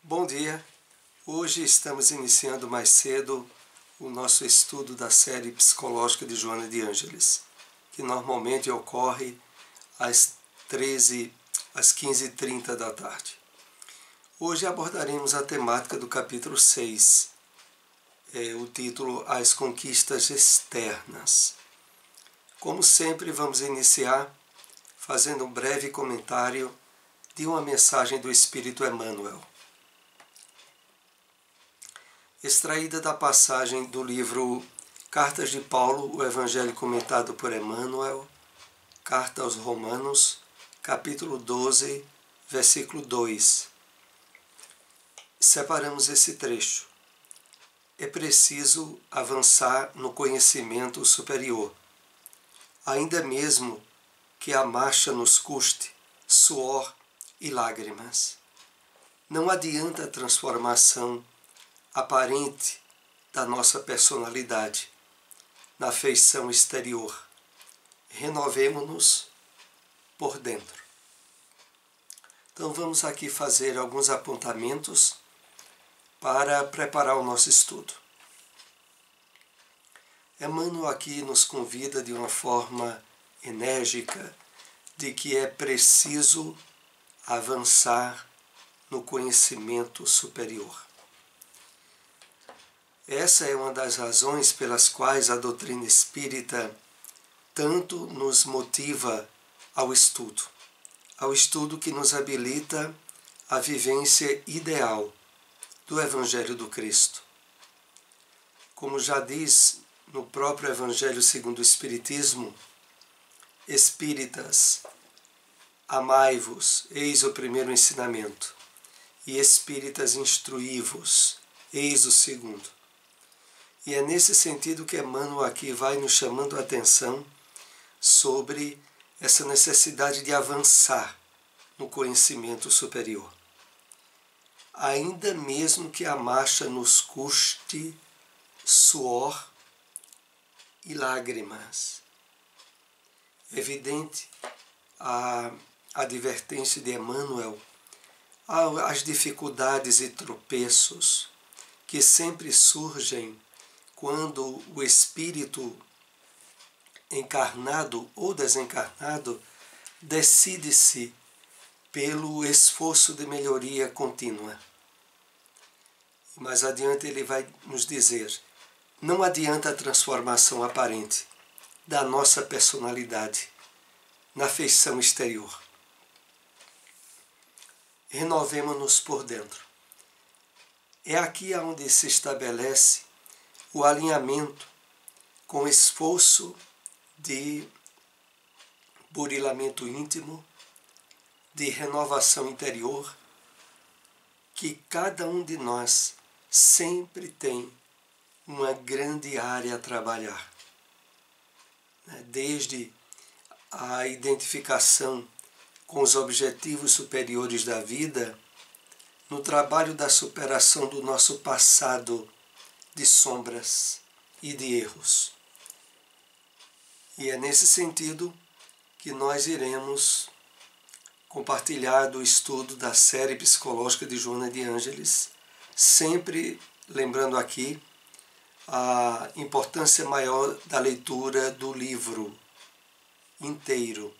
Bom dia! Hoje estamos iniciando mais cedo o nosso estudo da série psicológica de Joana de Ângeles, que normalmente ocorre às 15h30 da tarde. Hoje abordaremos a temática do capítulo 6, o título As Conquistas Externas. Como sempre, vamos iniciar fazendo um breve comentário de uma mensagem do Espírito Emmanuel, extraída da passagem do livro Cartas de Paulo, o Evangelho comentado por Emmanuel, Carta aos Romanos, capítulo 12, versículo 2. Separamos esse trecho. É preciso avançar no conhecimento superior, ainda mesmo que a marcha nos custe suor e lágrimas. Não adianta a transformação aparente da nossa personalidade na feição exterior. Renovemo-nos por dentro. Então vamos aqui fazer alguns apontamentos para preparar o nosso estudo. Emmanuel aqui nos convida de uma forma enérgica de que é preciso avançar no conhecimento superior. Essa é uma das razões pelas quais a doutrina espírita tanto nos motiva ao estudo que nos habilita à vivência ideal do Evangelho do Cristo. Como já diz no próprio Evangelho segundo o Espiritismo, Espíritas, amai-vos, eis o primeiro ensinamento, e Espíritas, instruí-vos, eis o segundo. E é nesse sentido que Emmanuel aqui vai nos chamando a atenção sobre essa necessidade de avançar no conhecimento superior. Ainda mesmo que a marcha nos custe suor e lágrimas. É evidente a advertência de Emmanuel às dificuldades e tropeços que sempre surgem quando o espírito encarnado ou desencarnado decide-se pelo esforço de melhoria contínua. Mais adiante ele vai nos dizer: não adianta a transformação aparente da nossa personalidade na feição exterior. Renovemo-nos por dentro. É aqui onde se estabelece o alinhamento com esforço de burilamento íntimo, de renovação interior, que cada um de nós sempre tem uma grande área a trabalhar. Desde a identificação com os objetivos superiores da vida, no trabalho da superação do nosso passado de sombras e de erros. E é nesse sentido que nós iremos compartilhar do estudo da série psicológica de Joana de Ângeles, sempre lembrando aqui a importância maior da leitura do livro inteiro.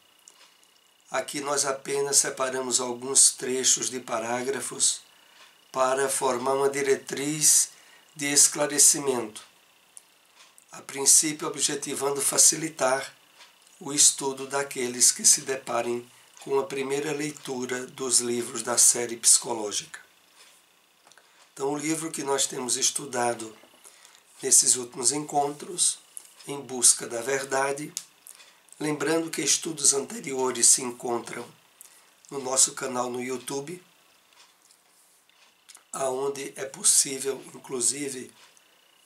Aqui nós apenas separamos alguns trechos de parágrafos para formar uma diretriz de esclarecimento, a princípio objetivando facilitar o estudo daqueles que se deparem com a primeira leitura dos livros da série psicológica. Então, o livro que nós temos estudado nesses últimos encontros, Em Busca da Verdade, lembrando que estudos anteriores se encontram no nosso canal no YouTube, aonde é possível, inclusive,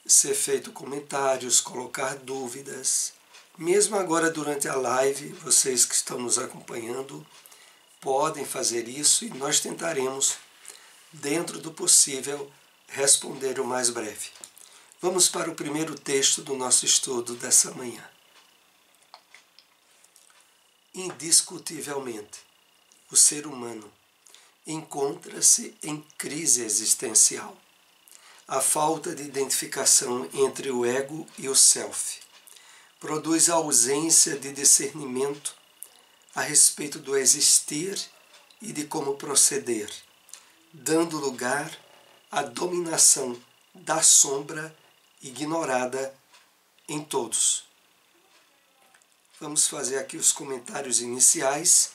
ser feito comentários, colocar dúvidas. Mesmo agora durante a live, vocês que estão nos acompanhando podem fazer isso e nós tentaremos, dentro do possível, responder o mais breve. Vamos para o primeiro texto do nosso estudo dessa manhã. Indiscutivelmente, o ser humano encontra-se em crise existencial. A falta de identificação entre o ego e o self produz a ausência de discernimento a respeito do existir e de como proceder, dando lugar à dominação da sombra ignorada em todos. Vamos fazer aqui os comentários iniciais,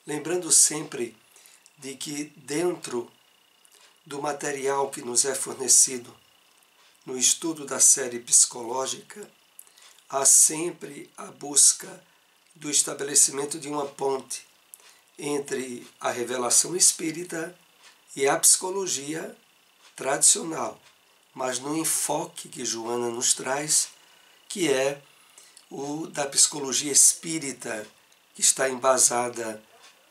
lembrando sempre de que dentro do material que nos é fornecido no estudo da série psicológica, há sempre a busca do estabelecimento de uma ponte entre a revelação espírita e a psicologia tradicional, mas no enfoque que Joana nos traz, que é o da psicologia espírita, que está embasada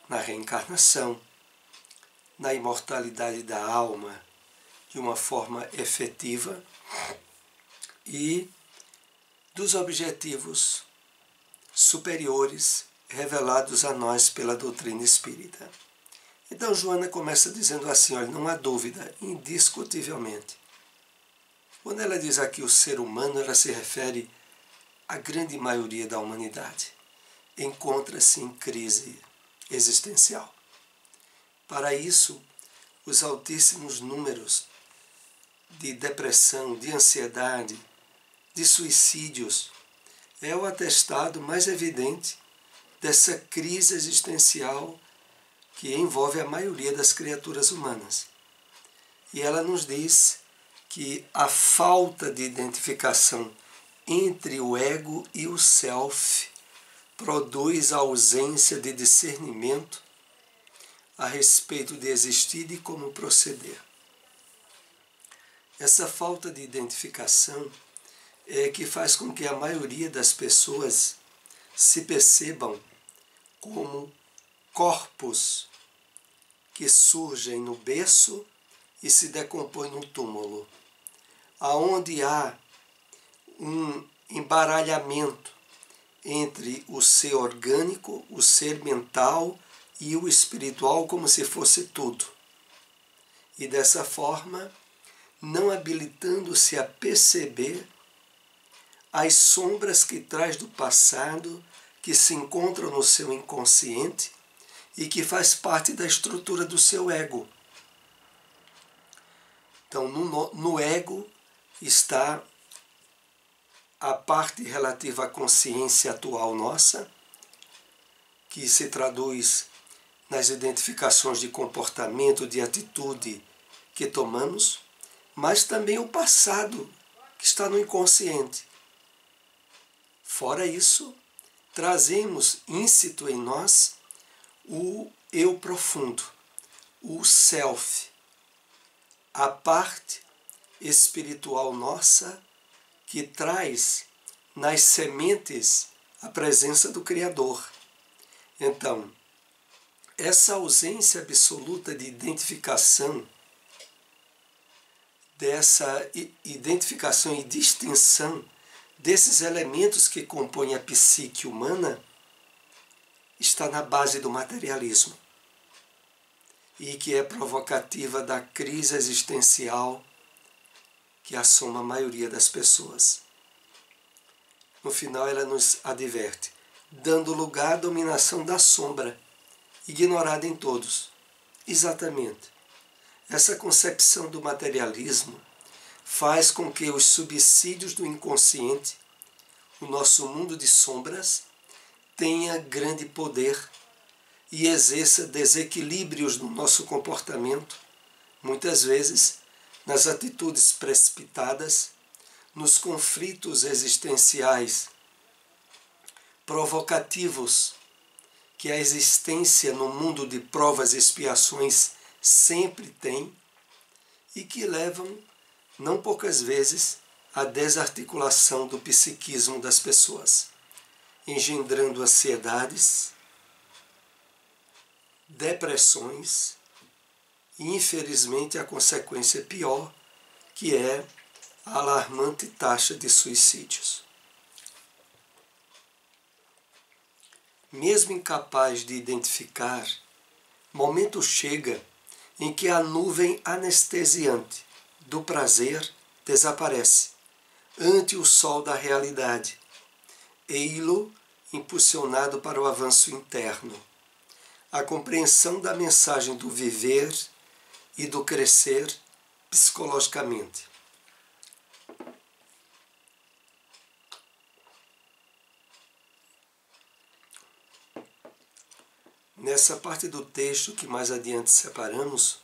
na reencarnação, na imortalidade da alma de uma forma efetiva e dos objetivos superiores revelados a nós pela doutrina espírita. Então Joana começa dizendo assim, olha, não há dúvida, indiscutivelmente. Quando ela diz aqui o ser humano, ela se refere à grande maioria da humanidade. Encontra-se em crise existencial. Para isso, os altíssimos números de depressão, de ansiedade, de suicídios, é o atestado mais evidente dessa crise existencial que envolve a maioria das criaturas humanas. E ela nos diz que a falta de identificação entre o ego e o self produz a ausência de discernimento a respeito de existir e como proceder. Essa falta de identificação é que faz com que a maioria das pessoas se percebam como corpos que surgem no berço e se decompõem no túmulo, aonde há um embaralhamento entre o ser orgânico, o ser mental e o espiritual, como se fosse tudo. E dessa forma, não habilitando-se a perceber as sombras que traz do passado, que se encontram no seu inconsciente e que faz parte da estrutura do seu ego. Então, no ego está a parte relativa à consciência atual nossa, que se traduz nas identificações de comportamento, de atitude que tomamos, mas também o passado, que está no inconsciente. Fora isso, trazemos íncito em nós o eu profundo, o self, a parte espiritual nossa que traz nas sementes a presença do Criador. Então, essa ausência absoluta de identificação, dessa identificação e distinção desses elementos que compõem a psique humana, está na base do materialismo e que é provocativa da crise existencial que assoma a maioria das pessoas. No final ela nos adverte, dando lugar à dominação da sombra, ignorada em todos. Exatamente. Essa concepção do materialismo faz com que os subsídios do inconsciente, o nosso mundo de sombras, tenha grande poder e exerça desequilíbrios no nosso comportamento, muitas vezes nas atitudes precipitadas, nos conflitos existenciais provocativos que a existência no mundo de provas e expiações sempre tem e que levam, não poucas vezes, à desarticulação do psiquismo das pessoas, engendrando ansiedades, depressões e, infelizmente, a consequência pior, que é a alarmante taxa de suicídios. Mesmo incapaz de identificar Momento chega em que a nuvem anestesiante do prazer desaparece ante o sol da realidade, ei-lo impulsionado para o avanço interno, a compreensão da mensagem do viver e do crescer psicologicamente. Nessa parte do texto que mais adiante separamos,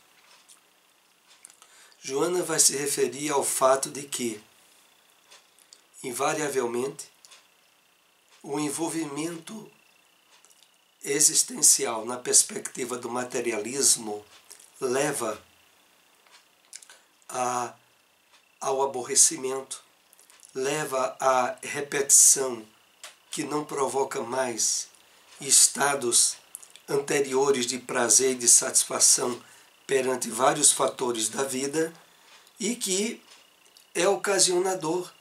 Joana vai se referir ao fato de que, invariavelmente, o envolvimento existencial na perspectiva do materialismo leva ao aborrecimento, leva à repetição que não provoca mais estados anteriores de prazer e de satisfação perante vários fatores da vida e que é ocasionador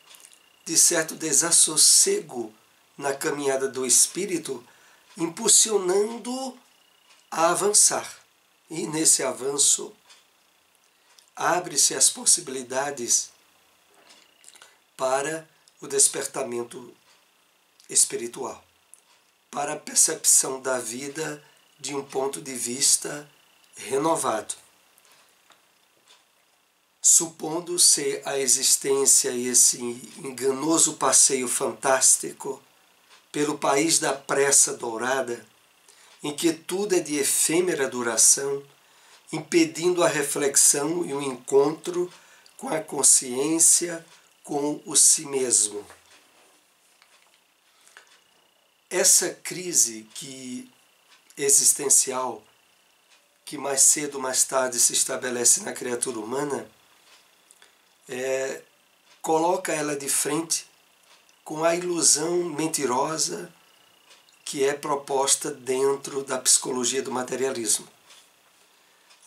de certo desassossego na caminhada do espírito, impulsionando a avançar. E nesse avanço abre-se as possibilidades para o despertamento espiritual, para a percepção da vida de um ponto de vista renovado, supondo-se a existência e esse enganoso passeio fantástico pelo país da pressa dourada, em que tudo é de efêmera duração, impedindo a reflexão e o encontro com a consciência, com o si mesmo. Essa crise existencial, que mais cedo ou mais tarde se estabelece na criatura humana, coloca ela de frente com a ilusão mentirosa que é proposta dentro da psicologia do materialismo,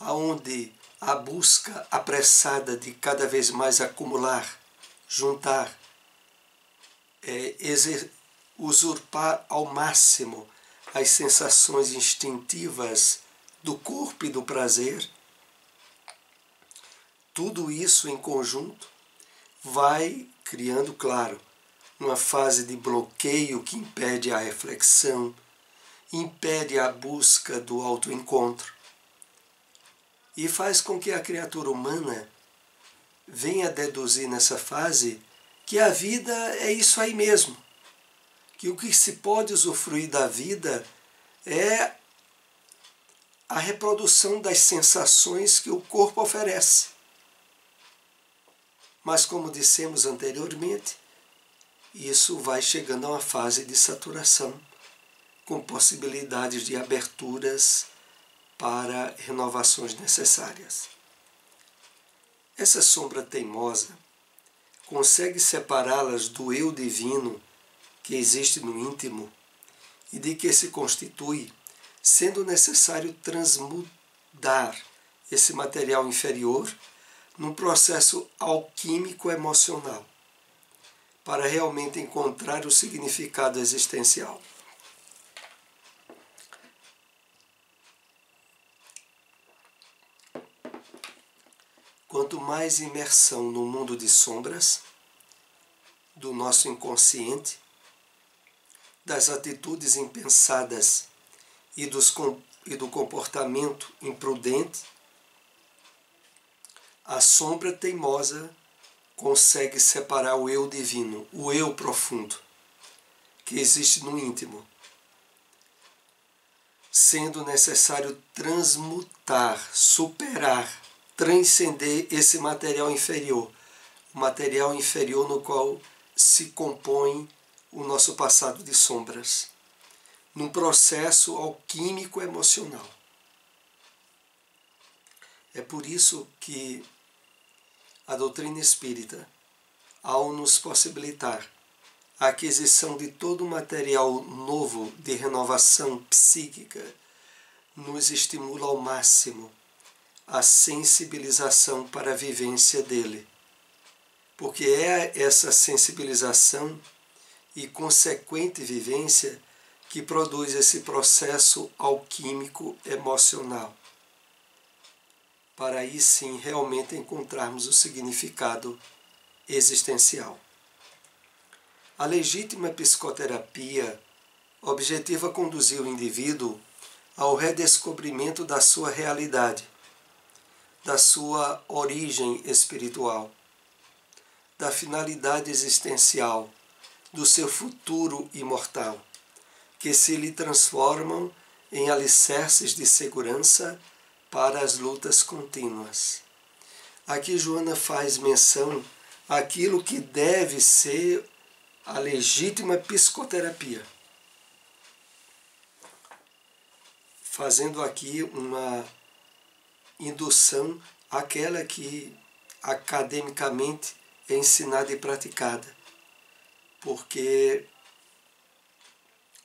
onde a busca apressada de cada vez mais acumular, juntar, usurpar ao máximo as sensações instintivas do corpo e do prazer, tudo isso em conjunto vai criando, claro, uma fase de bloqueio que impede a reflexão, impede a busca do autoencontro e faz com que a criatura humana venha deduzir nessa fase que a vida é isso aí mesmo, que o que se pode usufruir da vida é a reprodução das sensações que o corpo oferece. Mas, como dissemos anteriormente, isso vai chegando a uma fase de saturação, com possibilidades de aberturas para renovações necessárias. Essa sombra teimosa consegue separá-las do eu divino que existe no íntimo e de que se constitui, sendo necessário transmudar esse material inferior num processo alquímico emocional, para realmente encontrar o significado existencial. Quanto mais imersão no mundo de sombras, do nosso inconsciente, das atitudes impensadas e do comportamento imprudente, a sombra teimosa consegue separar o eu divino, o eu profundo, que existe no íntimo, sendo necessário transmutar, superar, transcender esse material inferior, o material inferior no qual se compõe o nosso passado de sombras, num processo alquímico emocional. É por isso que a doutrina espírita, ao nos possibilitar a aquisição de todo o material novo de renovação psíquica, nos estimula ao máximo a sensibilização para a vivência dele. Porque é essa sensibilização e consequente vivência que produz esse processo alquímico emocional, para aí sim realmente encontrarmos o significado existencial. A legítima psicoterapia objetiva conduzir o indivíduo ao redescobrimento da sua realidade, da sua origem espiritual, da finalidade existencial, do seu futuro imortal, que se lhe transformam em alicerces de segurança para as lutas contínuas. Aqui Joana faz menção àquilo que deve ser a legítima psicoterapia, fazendo aqui uma indução àquela que academicamente é ensinada e praticada, porque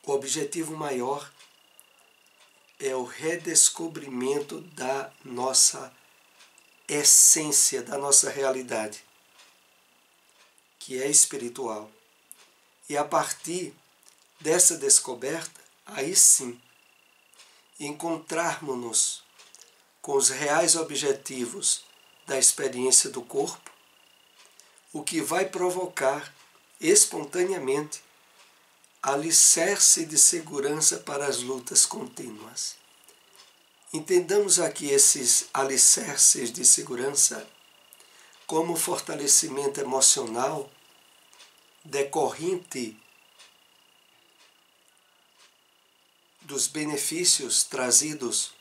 o objetivo maior é o redescobrimento da nossa essência, da nossa realidade, que é espiritual. E a partir dessa descoberta, aí sim, encontrarmos-nos com os reais objetivos da experiência do corpo, o que vai provocar espontaneamente alicerce de segurança para as lutas contínuas. Entendamos aqui esses alicerces de segurança como fortalecimento emocional decorrente dos benefícios trazidos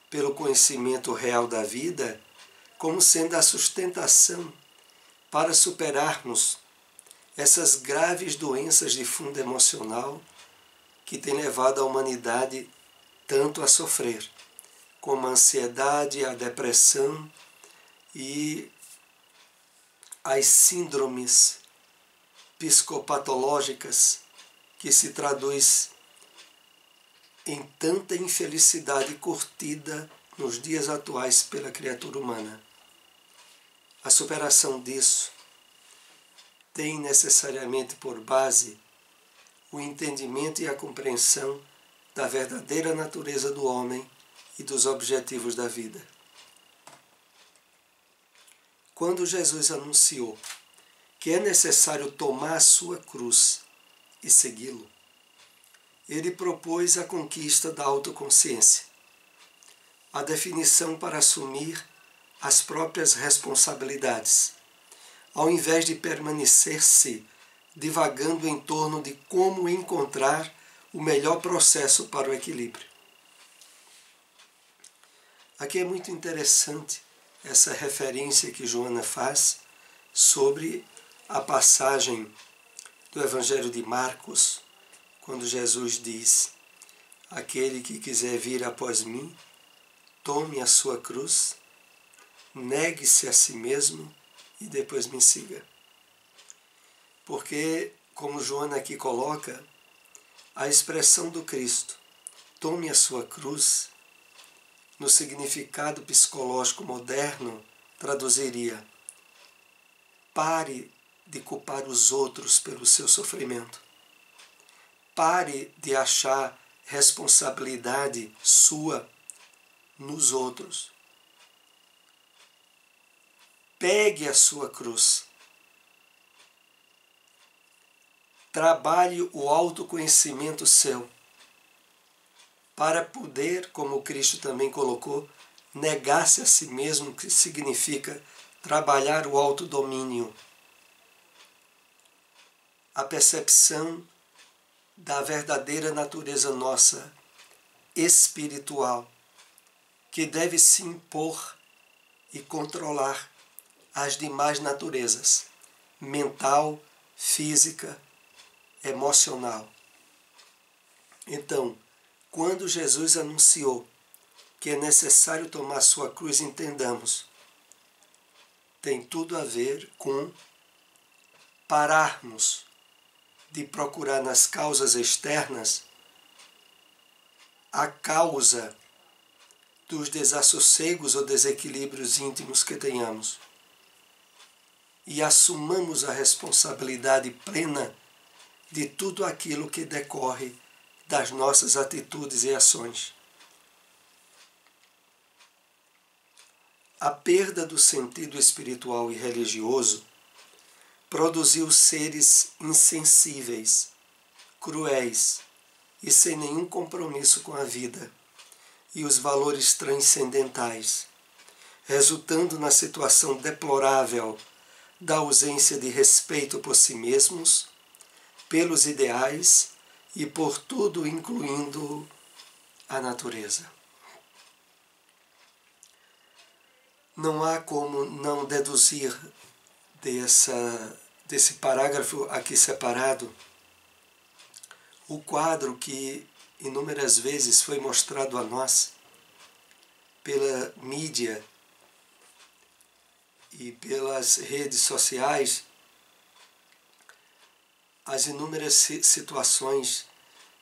pelo conhecimento real da vida, como sendo a sustentação para superarmos essas graves doenças de fundo emocional que têm levado a humanidade tanto a sofrer, como a ansiedade, a depressão e as síndromes psicopatológicas que se traduz em tanta infelicidade curtida nos dias atuais pela criatura humana. A superação disso tem necessariamente por base o entendimento e a compreensão da verdadeira natureza do homem e dos objetivos da vida. Quando Jesus anunciou que é necessário tomar a sua cruz e segui-lo, ele propôs a conquista da autoconsciência, a definição para assumir as próprias responsabilidades, ao invés de permanecer-se divagando em torno de como encontrar o melhor processo para o equilíbrio. Aqui é muito interessante essa referência que Joana faz sobre a passagem do Evangelho de Marcos, quando Jesus diz: aquele que quiser vir após mim, tome a sua cruz, negue-se a si mesmo e depois me siga. Porque, como Joana aqui coloca, a expressão do Cristo, tome a sua cruz, no significado psicológico moderno, traduziria: pare de culpar os outros pelo seu sofrimento. Pare de achar responsabilidade sua nos outros. Pegue a sua cruz. Trabalhe o autoconhecimento seu, para poder, como Cristo também colocou, negar-se a si mesmo, que significa trabalhar o autodomínio, a percepção da verdadeira natureza nossa, espiritual, que deve se impor e controlar as demais naturezas, mental, física, emocional. Então, quando Jesus anunciou que é necessário tomar sua cruz, entendamos, tem tudo a ver com pararmos de procurar nas causas externas a causa dos desassossegos ou desequilíbrios íntimos que tenhamos e assumamos a responsabilidade plena de tudo aquilo que decorre das nossas atitudes e ações. A perda do sentido espiritual e religioso produziu seres insensíveis, cruéis e sem nenhum compromisso com a vida e os valores transcendentais, resultando na situação deplorável da ausência de respeito por si mesmos, pelos ideais e por tudo, incluindo a natureza. Não há como não deduzir desse parágrafo aqui separado o quadro que inúmeras vezes foi mostrado a nós pela mídia e pelas redes sociais, as inúmeras situações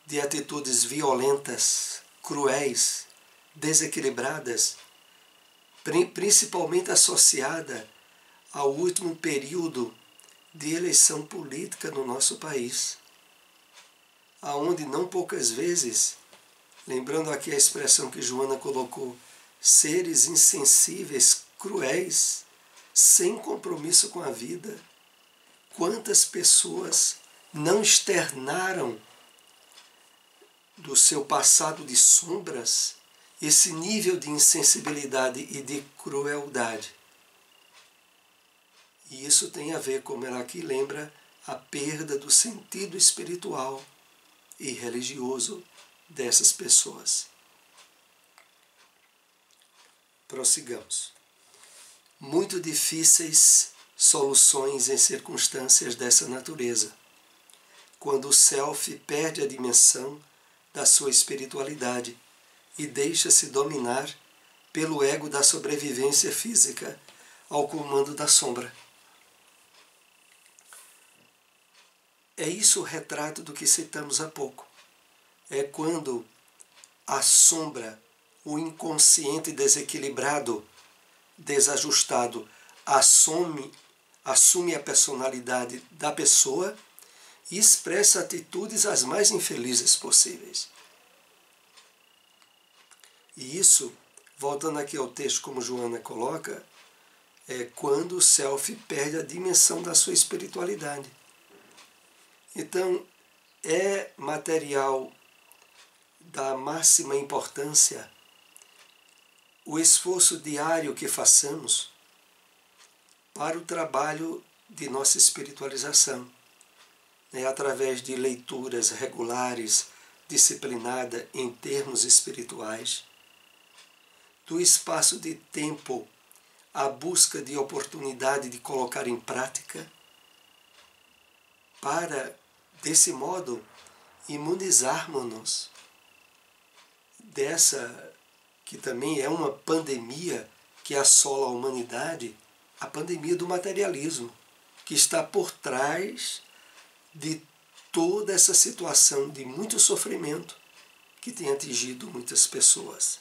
de atitudes violentas, cruéis, desequilibradas, principalmente associada ao último período de eleição política no nosso país, aonde não poucas vezes, lembrando aqui a expressão que Joana colocou, seres insensíveis, cruéis, sem compromisso com a vida, quantas pessoas não externaram do seu passado de sombras esse nível de insensibilidade e de crueldade. E isso tem a ver, como ela aqui lembra, a perda do sentido espiritual e religioso dessas pessoas. Prossigamos. Muito difíceis soluções em circunstâncias dessa natureza, quando o self perde a dimensão da sua espiritualidade e deixa-se dominar pelo ego da sobrevivência física ao comando da sombra. É isso o retrato do que citamos há pouco. É quando a sombra, o inconsciente desequilibrado, desajustado, assume a personalidade da pessoa e expressa atitudes as mais infelizes possíveis. E isso, voltando aqui ao texto como Joana coloca, é quando o self perde a dimensão da sua espiritualidade. Então, é material da máxima importância o esforço diário que façamos para o trabalho de nossa espiritualização, através de leituras regulares, disciplinada em termos espirituais, do espaço de tempo à busca de oportunidade de colocar em prática, para, desse modo, imunizarmos-nos dessa, que também é uma pandemia que assola a humanidade, a pandemia do materialismo, que está por trás de toda essa situação de muito sofrimento que tem atingido muitas pessoas.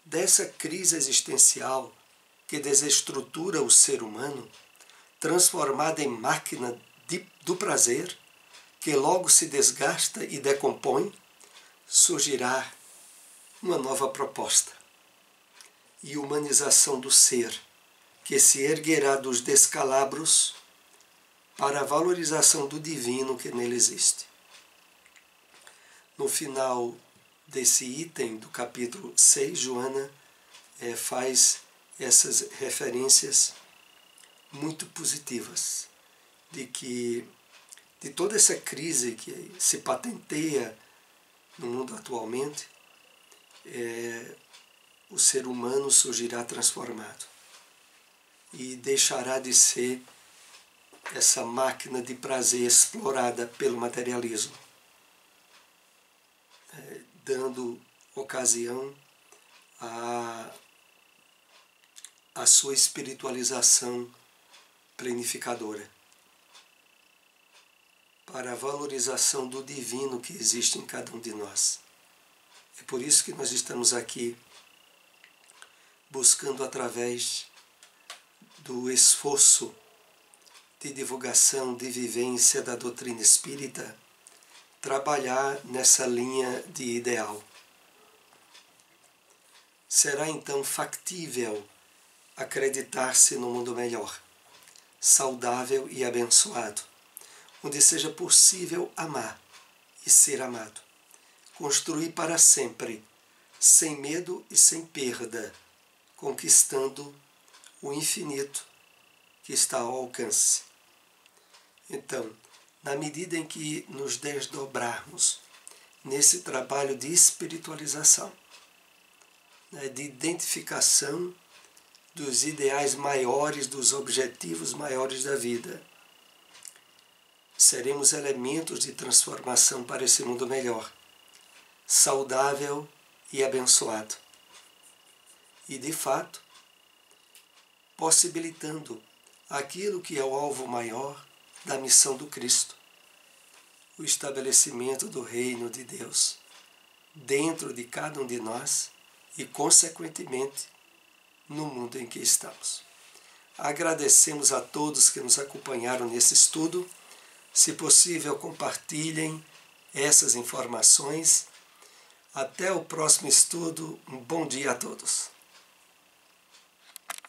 Dessa crise existencial que desestrutura o ser humano, transformada em máquina do prazer, que logo se desgasta e decompõe, surgirá uma nova proposta e humanização do ser, que se erguerá dos descalabros para a valorização do divino que nele existe. No final desse item do capítulo 6, Joana faz essas referências muito positivas de toda essa crise que se patenteia no mundo atualmente, o ser humano surgirá transformado e deixará de ser essa máquina de prazer explorada pelo materialismo, dando ocasião à sua espiritualização planificadora, para a valorização do divino que existe em cada um de nós. É por isso que nós estamos aqui buscando, através do esforço de divulgação, de vivência da doutrina espírita, trabalhar nessa linha de ideal. Será então factível acreditar-se no mundo melhor, saudável e abençoado, onde seja possível amar e ser amado, construir para sempre, sem medo e sem perda, conquistando o infinito que está ao alcance. Então, na medida em que nos desdobrarmos nesse trabalho de espiritualização, de identificação dos ideais maiores, dos objetivos maiores da vida, seremos elementos de transformação para esse mundo melhor, saudável e abençoado. E, de fato, possibilitando aquilo que é o alvo maior da missão do Cristo, o estabelecimento do reino de Deus dentro de cada um de nós e, consequentemente, no mundo em que estamos. Agradecemos a todos que nos acompanharam nesse estudo. Se possível, compartilhem essas informações. Até o próximo estudo. Um bom dia a todos.